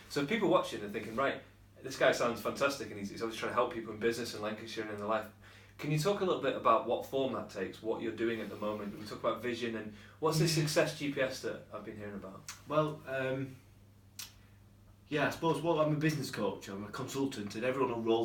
So if people watching are thinking, right, this guy sounds fantastic, and he's always trying to help people in business in Lancashire and in their life. Can you talk a little bit about what form that takes, what you're doing at the moment? We talk about vision, and what's this success GPS that I've been hearing about? Well, I suppose. Well, I'm a business coach. I'm a consultant, and everyone will roll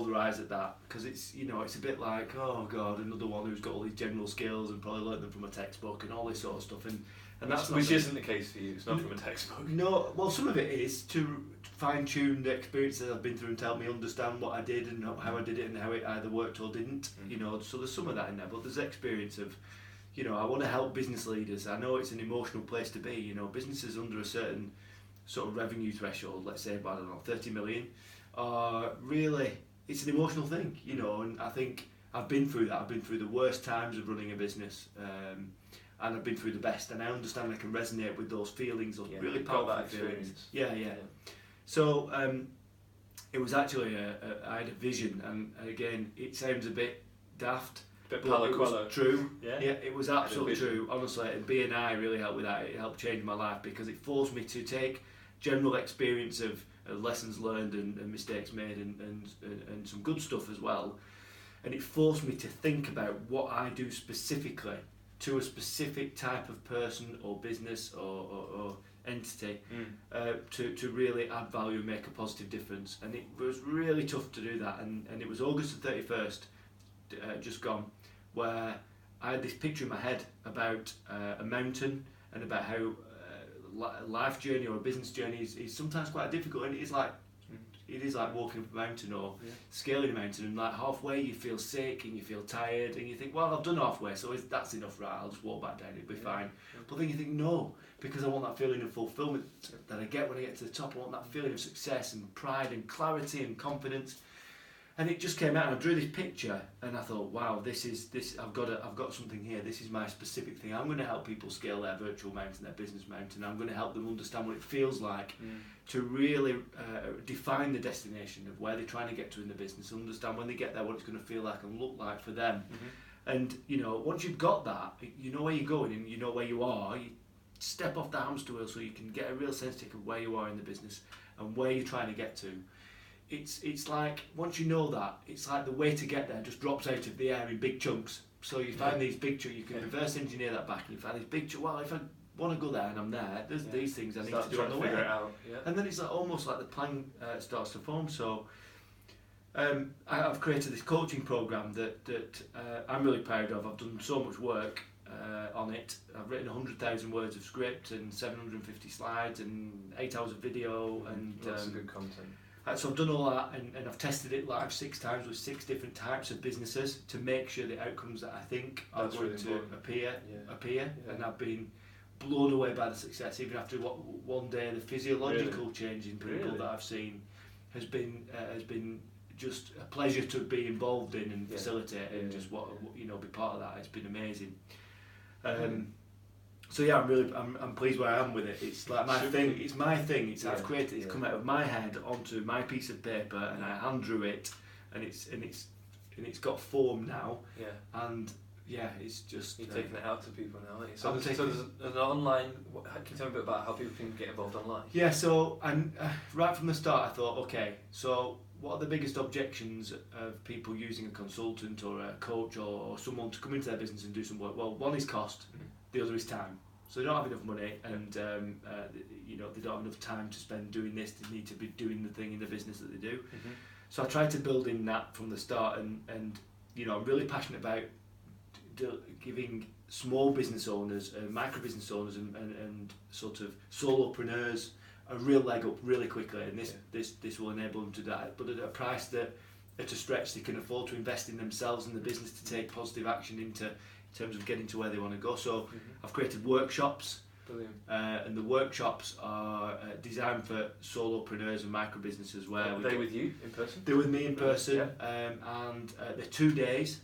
their eyes at that because it's a bit like, oh god, another one who's got all these general skills and probably learned them from a textbook and all this sort of stuff. And that's which isn't the case for you. It's not from a textbook. No, well, some of it is to fine-tune the experiences I've been through and to help me understand what I did and how I did it and how it either worked or didn't. So there's some of that in there, but there's the experience of, I want to help business leaders. I know it's an emotional place to be. Businesses under a certain sort of revenue threshold, let's say about, 30 million, really, it's an emotional thing, and I think I've been through that. I've been through the worst times of running a business, and I've been through the best, and I understand I can resonate with those feelings, those really powerful feelings. Yeah. So it was actually I had a vision, and again, it sounds a bit daft, but it was true. Yeah, it was absolutely true. Honestly, and BNI really helped with that. It helped change my life because it forced me to take general experience of lessons learned and mistakes made and some good stuff as well, and it forced me to think about what I do specifically to a specific type of person or business or entity, to really add value and make a positive difference. And it was really tough to do that, and it was August the 31st, just gone, where I had this picture in my head about a mountain and about how a life journey or a business journey is sometimes quite difficult, and it is like walking up a mountain or scaling a mountain, and like halfway you feel sick and you feel tired and you think, well, I've done halfway, so that's enough, right, I'll just walk back down, it'll be fine. But then you think, no, because I want that feeling of fulfillment that I get when I get to the top. I want that feeling of success and pride and clarity and confidence. And it just came out, and I drew this picture, and I thought, wow, this. I've got something here. This is my specific thing. I'm going to help people scale their virtual mountain, their business mountain. I'm going to help them understand what it feels like to really define the destination of where they're trying to get to in the business. Understand when they get there what it's going to feel like and look like for them. And once you've got that, you know where you're going and you know where you are. You step off the hamster wheel so you can get a real sense of where you are in the business and where you're trying to get to. It's like, once you know that, it's like the way to get there just drops out of the air in big chunks. So you find these big chunks, you can reverse engineer that back, and you find these big chunks. Well, if I want to go there and I'm there, there's these things I need to do on the way. And then it's like, almost like the plan starts to form. So I've created this coaching program that I'm really proud of. I've done so much work on it. I've written 100,000 words of script and 750 slides and 8 hours of video, and lots of good content. So I've done all that, and I've tested it live 6 times with 6 different types of businesses to make sure the outcomes that I think are going to appear. And I've been blown away by the success. Even after one day, the physiological change in people that I've seen has been just a pleasure to be involved in and facilitate, and just be part of that. It's been amazing. So yeah, I'm pleased where I am with it. It's like my thing. It's my thing. I've created. It's come out of my head onto my piece of paper, and I hand drew it, and it's got form now. And it's just you're taking it out to people now, aren't you? So there's an online. Can you tell me a bit about how people can get involved online? Yeah. So right from the start, I thought, okay, so what are the biggest objections of people using a consultant or a coach or someone to come into their business and do some work? Well, one is cost. The other is time. So they don't have enough money, and they don't have enough time to spend doing this. They need to be doing the thing in the business that they do. So I tried to build in that from the start, and I'm really passionate about giving small business owners, micro business owners, and sort of solopreneurs a real leg up really quickly. And this will enable them to do that, but at a price that, at a stretch, they can afford to invest in themselves and the business to take positive action in terms of getting to where they want to go. So I've created workshops. Brilliant. And the workshops are designed for solopreneurs and micro businesses. Where are they with you in person? They're with me in person, and they're 2 days,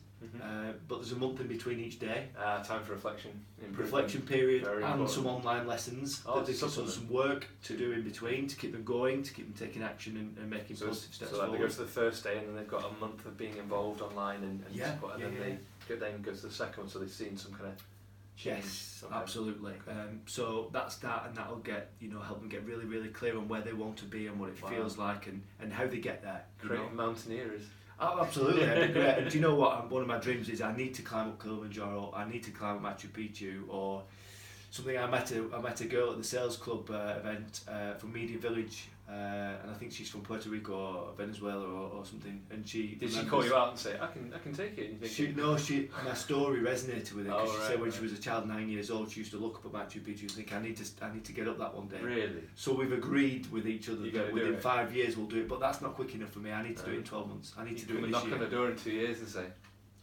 but there's a month in between each day. Time for reflection. Reflection period. Very and important. some online lessons. Some work to do in between to keep them going, to keep them taking action and making positive steps forward. So they go to the first day, and then they've got a month of being involved online and support, and then they then go to the second one, so they've seen some kind of Yes, Okay. absolutely. Okay. So that's that, and that'll help them get really, really clear on where they want to be and what it feels like, and how they get there. Creating mountaineers. Oh, absolutely, that'd be great. And do you know what? One of my dreams is I need to climb up Kilimanjaro. I need to climb up Machu Picchu or something. I met a girl at the Sales Club event from Media Village, and I think she's from Puerto Rico or Venezuela or something. And she Did she call you out and say, I can take it? And you think my story resonated with her because she said when right. she was a child, 9 years old, she used to look up at Machu Picchu and think, I need to get up that one day. Really? So we've agreed with each other that within 5 years we'll do it, but that's not quick enough for me. I need to do it in 12 months. I need to do it this knock year. on the door in 2 years and say,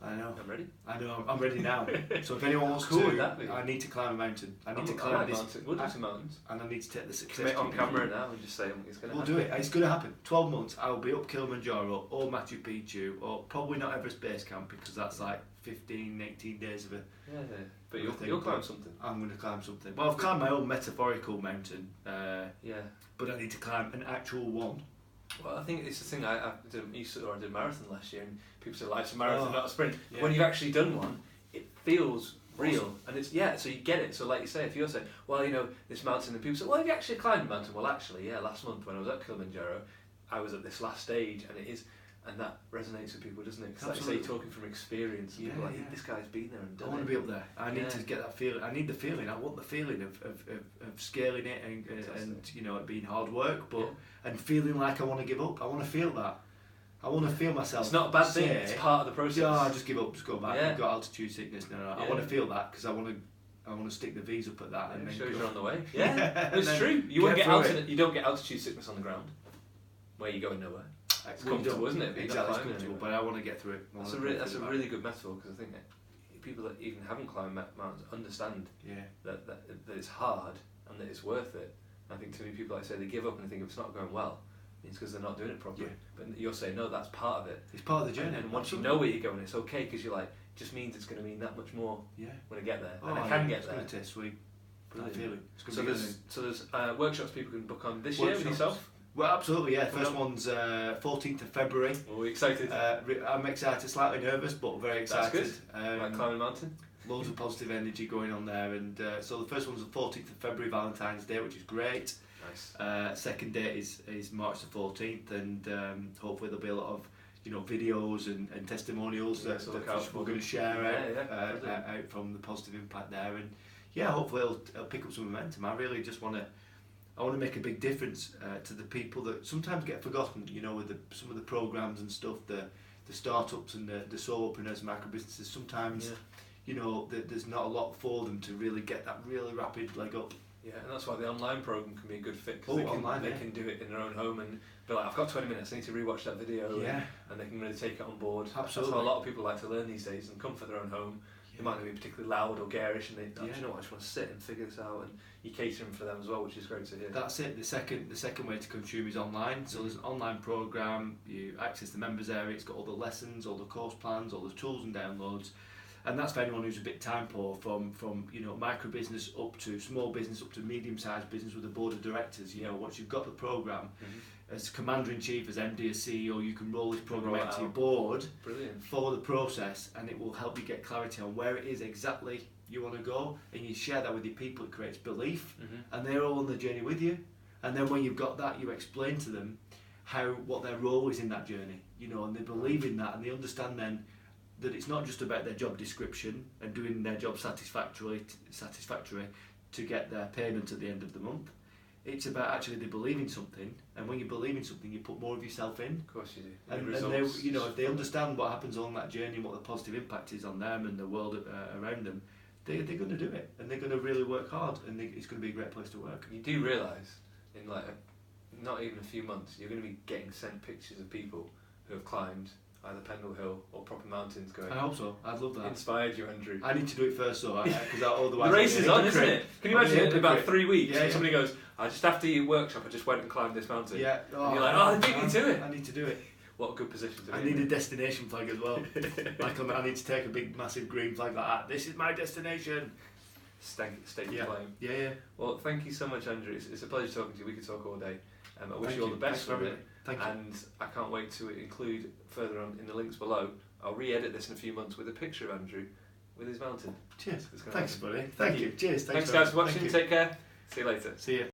I know. I'm ready. I know. I'm ready now. So if anyone wants Cool would to, that be? I need to climb a mountain. I need to I climb like this. mountain. We'll do some mountains. And I need to take the success. Commit on to camera now and just say it's going to We'll happen. do it. It's going to happen. 12 months. I'll be up Kilimanjaro or Machu Picchu or probably not Everest Base Camp because that's like 15, 18 days of it. Yeah, but you'll climb something. I'm going to climb something. Well, I've climbed my own metaphorical mountain. Yeah. But I need to climb an actual one. Well, I think it's the thing. I did a marathon last year, and people say life's a marathon, not a sprint. Yeah. When you've actually done one, it feels real, and it's so you get it. So like you say, if you're saying, well, this mountain, and people say, well, have you actually climbed a mountain? Well, actually, yeah. Last month when I was at Kilimanjaro, I was at this last stage, and that resonates with people, doesn't it? Because like you say, you're talking from experience. And people are like, this guy's been there and done it. I want to be up there. I need to get that feeling. I need the feeling. I want the feeling of scaling it and it being hard work, but and feeling like I want to give up. I want to feel that. I want to feel myself. It's not a bad thing. It's part of the process. Yeah, I just give up. Just go back. Yeah. I've got altitude sickness. No. I want to feel that because I want to stick the V's up at that and then shows you're on the way. Yeah, yeah. It's true. You won't you don't get altitude sickness on the ground where you're going nowhere. It's comfortable, isn't it? Exactly, it's comfortable, but I want to get through it. That's a really good metaphor because I think that people that even haven't climbed mountains understand that it's hard and that it's worth it. And I think too many people, like I say, they give up and they think if it's not going well, it's because they're not doing it properly. Yeah. But you're saying, no, that's part of it. It's part of the journey. And once you know where you're going, it's okay because you're like, it just means it's going to mean that much more when I get there. And I can get there. It's going to taste sweet. Brilliant. Feeling. So there's workshops people can book on this year with yourself? Well, absolutely, yeah. First one's 14th of February. Are we excited? I'm excited, slightly nervous, but very excited. That's good. Like climbing a mountain? Loads of positive energy going on there. And so the first one's the 14th of February, Valentine's Day, which is great. Nice. Second date is March the 14th, and hopefully there'll be a lot of videos and testimonials that we're going to share out from the positive impact there. And hopefully it'll pick up some momentum. I really just want to make a big difference to the people that sometimes get forgotten, with some of the programs and stuff, the startups and the solopreneurs, micro businesses. Sometimes, there's not a lot for them to really get that really rapid leg up. Yeah, and that's why the online program can be a good fit because they can do it in their own home and be like, I've got 20 minutes, I need to rewatch that video, and they can really take it on board. Absolutely. That's how a lot of people like to learn these days and comfort their own home. They might not be particularly loud or garish, and they, do you know what, I just want to sit and figure this out, and you cater them for them as well, which is great to hear. That's it. The second way to consume is online. So there's an online program. You access the members area. It's got all the lessons, all the course plans, all the tools and downloads, and that's for anyone who's a bit time poor, from micro business up to small business up to medium sized business with a board of directors. Once you've got the program. As Commander-in-Chief, as MD, as CEO, you can roll this program out to your board, follow the process, and it will help you get clarity on where it is exactly you want to go, and you share that with your people. It creates belief, and they're all on the journey with you. And then when you've got that, you explain to them what their role is in that journey, and they believe in that, and they understand then that it's not just about their job description and doing their job satisfactory to get their payment at the end of the month. It's about actually they believe in something, and when you believe in something, you put more of yourself in. Of course you do. And they, if they understand what happens on that journey and what the positive impact is on them and the world around them, they're going to do it, and they're going to really work hard, and it's going to be a great place to work. You do realise, in not even a few months, you're going to be getting sent pictures of people who have climbed either Pendle Hill or proper mountains going. I hope so. I'd love that. Inspired you, Andrew. I need to do it first, though, because otherwise the race is on, isn't it? Can you imagine in about 3 weeks? Yeah, somebody goes, just after your workshop, I just went and climbed this mountain. Yeah. And you're like, I beat me to it. I need to do it. What a good position to be in. I need a destination flag as well. I need to take a big, massive green flag like that. This is my destination. Stake your claim. Yeah. Well, thank you so much, Andrew. It's a pleasure talking to you. We could talk all day. I wish you all the best with it. Thank you. And I can't wait to include further on in the links below. I'll re-edit this in a few months with a picture of Andrew with his mountain. Cheers. It's gonna Thanks, happen. buddy. Thank you. Cheers. Thanks guys for watching. Thank you. Take care. See you later. See you.